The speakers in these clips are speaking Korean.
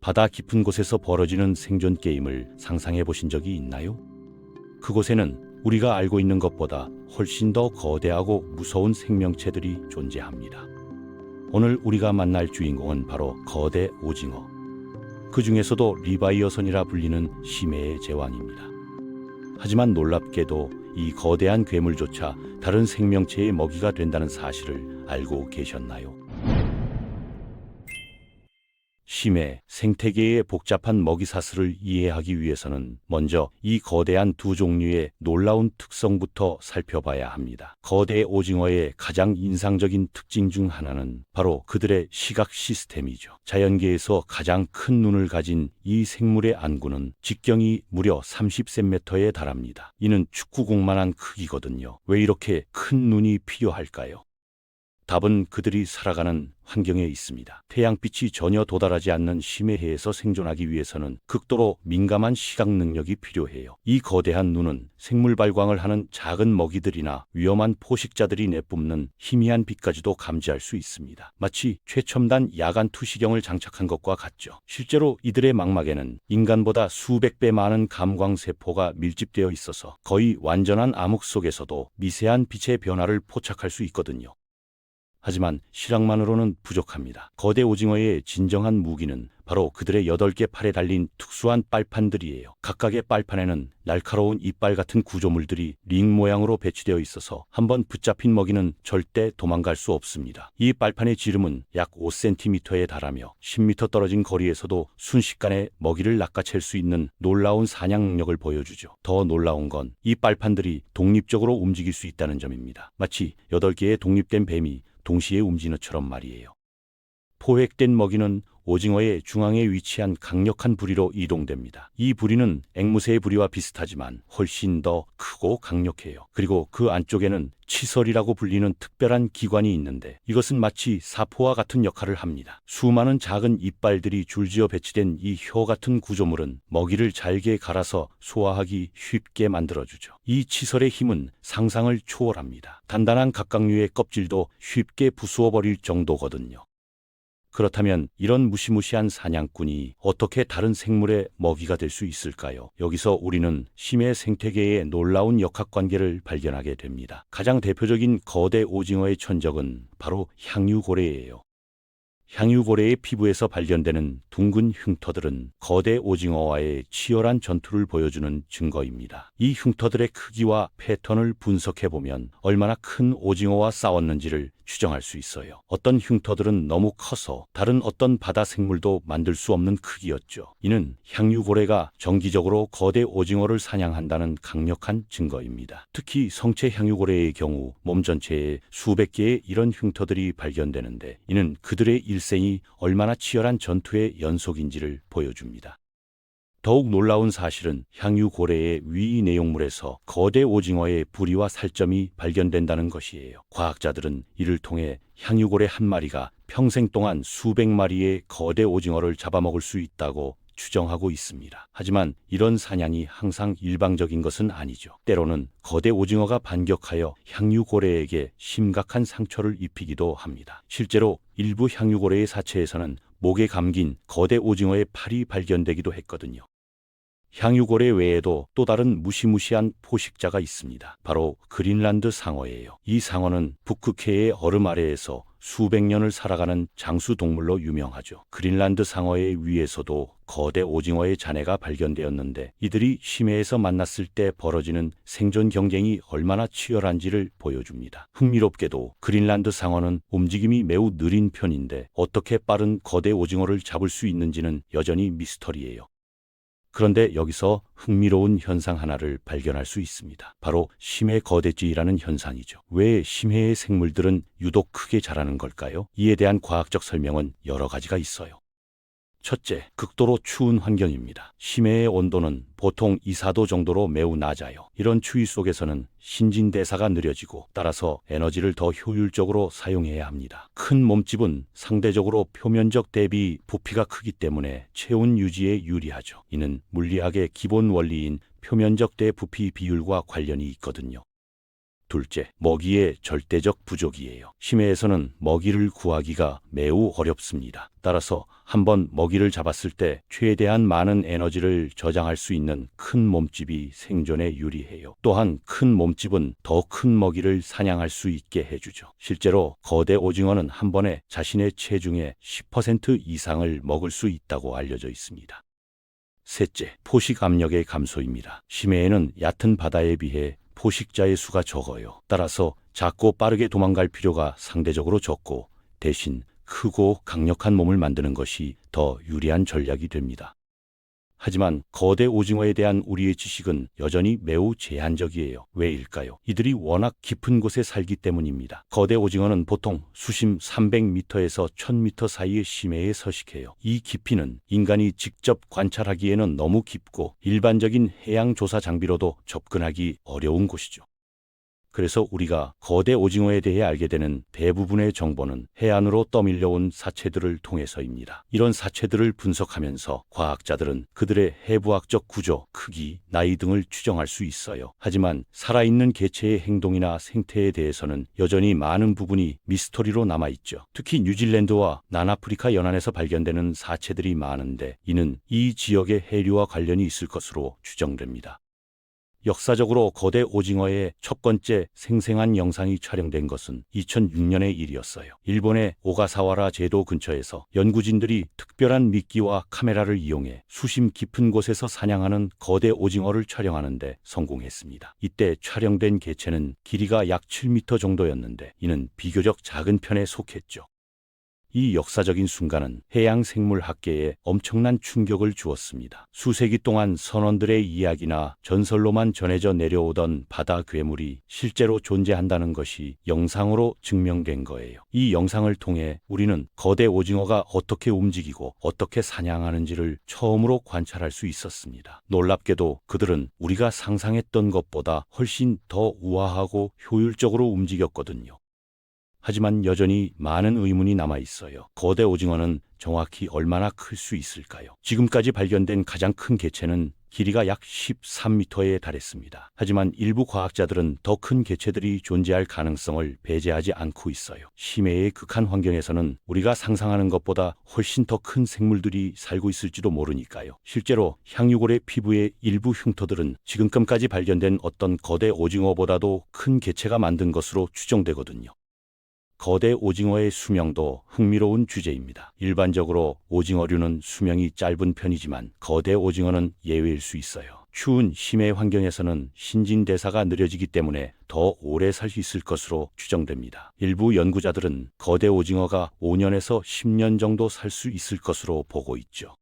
바다 깊은 곳에서 벌어지는 생존 게임을 상상해 보신 적이 있나요? 그곳에는 우리가 알고 있는 것보다 훨씬 더 거대하고 무서운 생명체들이 존재합니다. 오늘 우리가 만날 주인공은 바로 거대 오징어. 그 중에서도 리바이어선이라 불리는 심해의 제왕입니다. 하지만 놀랍게도 이 거대한 괴물조차 다른 생명체의 먹이가 된다는 사실을 알고 계셨나요? 심해 생태계의 복잡한 먹이사슬을 이해하기 위해서는 먼저 이 거대한 두 종류의 놀라운 특성부터 살펴봐야 합니다. 거대 오징어의 가장 인상적인 특징 중 하나는 바로 그들의 시각 시스템이죠. 자연계에서 가장 큰 눈을 가진 이 생물의 안구는 직경이 무려 30cm에 달합니다. 이는 축구공만한 크기거든요. 왜 이렇게 큰 눈이 필요할까요? 답은 그들이 살아가는 환경에 있습니다. 태양빛이 전혀 도달하지 않는 심해해에서 생존하기 위해서는 극도로 민감한 시각 능력이 필요해요. 이 거대한 눈은 생물 발광을 하는 작은 먹이들이나 위험한 포식자들이 내뿜는 희미한 빛까지도 감지할 수 있습니다. 마치 최첨단 야간 투시경을 장착한 것과 같죠. 실제로 이들의 망막에는 인간보다 수백 배 많은 감광세포가 밀집되어 있어서 거의 완전한 암흑 속에서도 미세한 빛의 변화를 포착할 수 있거든요. 하지만 시력만으로는 부족합니다. 거대 오징어의 진정한 무기는 바로 그들의 8개 팔에 달린 특수한 빨판들이에요. 각각의 빨판에는 날카로운 이빨 같은 구조물들이 링 모양으로 배치되어 있어서 한번 붙잡힌 먹이는 절대 도망갈 수 없습니다. 이 빨판의 지름은 약 5cm에 달하며 10m 떨어진 거리에서도 순식간에 먹이를 낚아챌 수 있는 놀라운 사냥 능력을 보여주죠. 더 놀라운 건 이 빨판들이 독립적으로 움직일 수 있다는 점입니다. 마치 8개의 독립된 뱀이 동시에 움직이는 것처럼 말이에요. 포획된 먹이는 오징어의 중앙에 위치한 강력한 부리로 이동됩니다. 이 부리는 앵무새의 부리와 비슷하지만 훨씬 더 크고 강력해요. 그리고 그 안쪽에는 치설이라고 불리는 특별한 기관이 있는데 이것은 마치 사포와 같은 역할을 합니다. 수많은 작은 이빨들이 줄지어 배치된 이 혀 같은 구조물은 먹이를 잘게 갈아서 소화하기 쉽게 만들어주죠. 이 치설의 힘은 상상을 초월합니다. 단단한 갑각류의 껍질도 쉽게 부수어버릴 정도거든요. 그렇다면 이런 무시무시한 사냥꾼이 어떻게 다른 생물의 먹이가 될 수 있을까요? 여기서 우리는 심해 생태계의 놀라운 역학관계를 발견하게 됩니다. 가장 대표적인 거대 오징어의 천적은 바로 향유고래예요. 향유고래의 피부에서 발견되는 둥근 흉터들은 거대 오징어와의 치열한 전투를 보여주는 증거입니다. 이 흉터들의 크기와 패턴을 분석해보면 얼마나 큰 오징어와 싸웠는지를 추정할 수 있어요. 어떤 흉터들은 너무 커서 다른 어떤 바다 생물도 만들 수 없는 크기였죠. 이는 향유고래가 정기적으로 거대 오징어를 사냥한다는 강력한 증거입니다. 특히 성체 향유고래의 경우 몸 전체에 수백 개의 이런 흉터들이 발견되는데 이는 그들의 일생이 얼마나 치열한 전투의 연속인지를 보여줍니다. 더욱 놀라운 사실은 향유고래의 위 내용물에서 거대 오징어의 부리와 살점이 발견된다는 것이에요. 과학자들은 이를 통해 향유고래 한 마리가 평생 동안 수백 마리의 거대 오징어를 잡아먹을 수 있다고 추정하고 있습니다. 하지만 이런 사냥이 항상 일방적인 것은 아니죠. 때로는 거대 오징어가 반격하여 향유고래에게 심각한 상처를 입히기도 합니다. 실제로 일부 향유고래의 사체에서는 목에 감긴 거대 오징어의 팔이 발견되기도 했거든요. 향유고래 외에도 또 다른 무시무시한 포식자가 있습니다. 바로 그린란드 상어예요. 이 상어는 북극해의 얼음 아래에서 수백 년을 살아가는 장수동물로 유명하죠. 그린란드 상어의 위에서도 거대 오징어의 잔해가 발견되었는데 이들이 심해에서 만났을 때 벌어지는 생존 경쟁이 얼마나 치열한지를 보여줍니다. 흥미롭게도 그린란드 상어는 움직임이 매우 느린 편인데 어떻게 빠른 거대 오징어를 잡을 수 있는지는 여전히 미스터리예요. 그런데 여기서 흥미로운 현상 하나를 발견할 수 있습니다. 바로 심해 거대지라는 현상이죠. 왜 심해의 생물들은 유독 크게 자라는 걸까요? 이에 대한 과학적 설명은 여러 가지가 있어요. 첫째, 극도로 추운 환경입니다. 심해의 온도는 보통 2, 4도 정도로 매우 낮아요. 이런 추위 속에서는 신진대사가 느려지고 따라서 에너지를 더 효율적으로 사용해야 합니다. 큰 몸집은 상대적으로 표면적 대비 부피가 크기 때문에 체온 유지에 유리하죠. 이는 물리학의 기본 원리인 표면적 대 부피 비율과 관련이 있거든요. 둘째, 먹이의 절대적 부족이에요. 심해에서는 먹이를 구하기가 매우 어렵습니다. 따라서 한번 먹이를 잡았을 때 최대한 많은 에너지를 저장할 수 있는 큰 몸집이 생존에 유리해요. 또한 큰 몸집은 더 큰 먹이를 사냥할 수 있게 해주죠. 실제로 거대 오징어는 한 번에 자신의 체중의 10% 이상을 먹을 수 있다고 알려져 있습니다. 셋째, 포식 압력의 감소입니다. 심해에는 얕은 바다에 비해 포식자의 수가 적어요. 따라서 작고 빠르게 도망갈 필요가 상대적으로 적고 대신 크고 강력한 몸을 만드는 것이 더 유리한 전략이 됩니다. 하지만 거대 오징어에 대한 우리의 지식은 여전히 매우 제한적이에요. 왜일까요? 이들이 워낙 깊은 곳에 살기 때문입니다. 거대 오징어는 보통 수심 300m에서 1000m 사이의 심해에 서식해요. 이 깊이는 인간이 직접 관찰하기에는 너무 깊고 일반적인 해양 조사 장비로도 접근하기 어려운 곳이죠. 그래서 우리가 거대 오징어에 대해 알게 되는 대부분의 정보는 해안으로 떠밀려온 사체들을 통해서입니다. 이런 사체들을 분석하면서 과학자들은 그들의 해부학적 구조, 크기, 나이 등을 추정할 수 있어요. 하지만 살아있는 개체의 행동이나 생태에 대해서는 여전히 많은 부분이 미스터리로 남아있죠. 특히 뉴질랜드와 남아프리카 연안에서 발견되는 사체들이 많은데 이는 이 지역의 해류와 관련이 있을 것으로 추정됩니다. 역사적으로 거대 오징어의 첫 번째 생생한 영상이 촬영된 것은 2006년의 일이었어요. 일본의 오가사와라 제도 근처에서 연구진들이 특별한 미끼와 카메라를 이용해 수심 깊은 곳에서 사냥하는 거대 오징어를 촬영하는데 성공했습니다. 이때 촬영된 개체는 길이가 약 7m 정도였는데 이는 비교적 작은 편에 속했죠. 이 역사적인 순간은 해양생물학계에 엄청난 충격을 주었습니다. 수세기 동안 선원들의 이야기나 전설로만 전해져 내려오던 바다 괴물이 실제로 존재한다는 것이 영상으로 증명된 거예요. 이 영상을 통해 우리는 거대 오징어가 어떻게 움직이고 어떻게 사냥하는지를 처음으로 관찰할 수 있었습니다. 놀랍게도 그들은 우리가 상상했던 것보다 훨씬 더 우아하고 효율적으로 움직였거든요. 하지만 여전히 많은 의문이 남아 있어요. 거대 오징어는 정확히 얼마나 클 수 있을까요? 지금까지 발견된 가장 큰 개체는 길이가 약 13m에 달했습니다. 하지만 일부 과학자들은 더 큰 개체들이 존재할 가능성을 배제하지 않고 있어요. 심해의 극한 환경에서는 우리가 상상하는 것보다 훨씬 더 큰 생물들이 살고 있을지도 모르니까요. 실제로 향유골의 피부의 일부 흉터들은 지금까지 발견된 어떤 거대 오징어보다도 큰 개체가 만든 것으로 추정되거든요. 거대 오징어의 수명도 흥미로운 주제입니다. 일반적으로 오징어류는 수명이 짧은 편이지만 거대 오징어는 예외일 수 있어요. 추운 심해 환경에서는 신진대사가 느려지기 때문에 더 오래 살 수 있을 것으로 추정됩니다. 일부 연구자들은 거대 오징어가 5년에서 10년 정도 살 수 있을 것으로 보고 있죠.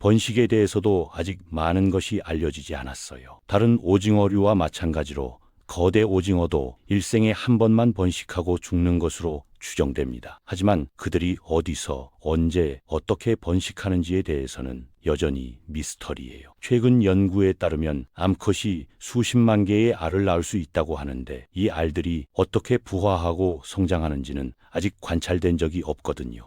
번식에 대해서도 아직 많은 것이 알려지지 않았어요. 다른 오징어류와 마찬가지로 거대 오징어도 일생에 한 번만 번식하고 죽는 것으로 추정됩니다. 하지만 그들이 어디서, 언제, 어떻게 번식하는지에 대해서는 여전히 미스터리예요. 최근 연구에 따르면 암컷이 수십만 개의 알을 낳을 수 있다고 하는데 이 알들이 어떻게 부화하고 성장하는지는 아직 관찰된 적이 없거든요.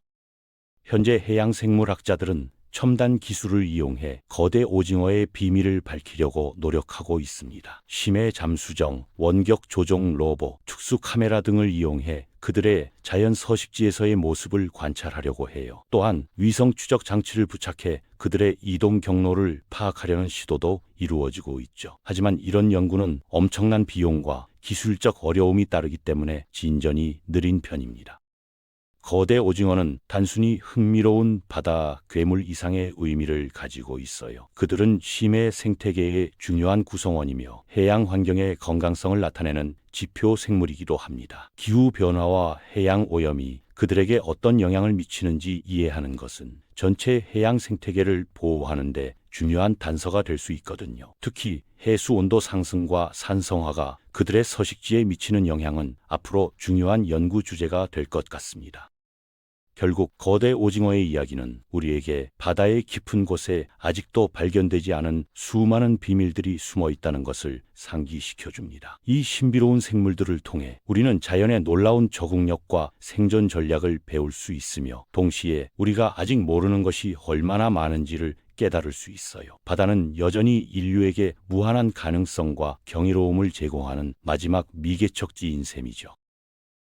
현재 해양생물학자들은 첨단 기술을 이용해 거대 오징어의 비밀을 밝히려고 노력하고 있습니다. 심해 잠수정, 원격 조종 로봇, 특수 카메라 등을 이용해 그들의 자연 서식지에서의 모습을 관찰하려고 해요. 또한 위성 추적 장치를 부착해 그들의 이동 경로를 파악하려는 시도도 이루어지고 있죠. 하지만 이런 연구는 엄청난 비용과 기술적 어려움이 따르기 때문에 진전이 느린 편입니다. 거대 오징어는 단순히 흥미로운 바다 괴물 이상의 의미를 가지고 있어요. 그들은 심해 생태계의 중요한 구성원이며 해양 환경의 건강성을 나타내는 지표 생물이기도 합니다. 기후 변화와 해양 오염이 그들에게 어떤 영향을 미치는지 이해하는 것은 전체 해양 생태계를 보호하는 데 중요한 단서가 될 수 있거든요. 특히 해수 온도 상승과 산성화가 그들의 서식지에 미치는 영향은 앞으로 중요한 연구 주제가 될 것 같습니다. 결국 거대 오징어의 이야기는 우리에게 바다의 깊은 곳에 아직도 발견되지 않은 수많은 비밀들이 숨어 있다는 것을 상기시켜줍니다. 이 신비로운 생물들을 통해 우리는 자연의 놀라운 적응력과 생존 전략을 배울 수 있으며 동시에 우리가 아직 모르는 것이 얼마나 많은지를 깨달을 수 있어요. 바다는 여전히 인류에게 무한한 가능성과 경이로움을 제공하는 마지막 미개척지인 셈이죠.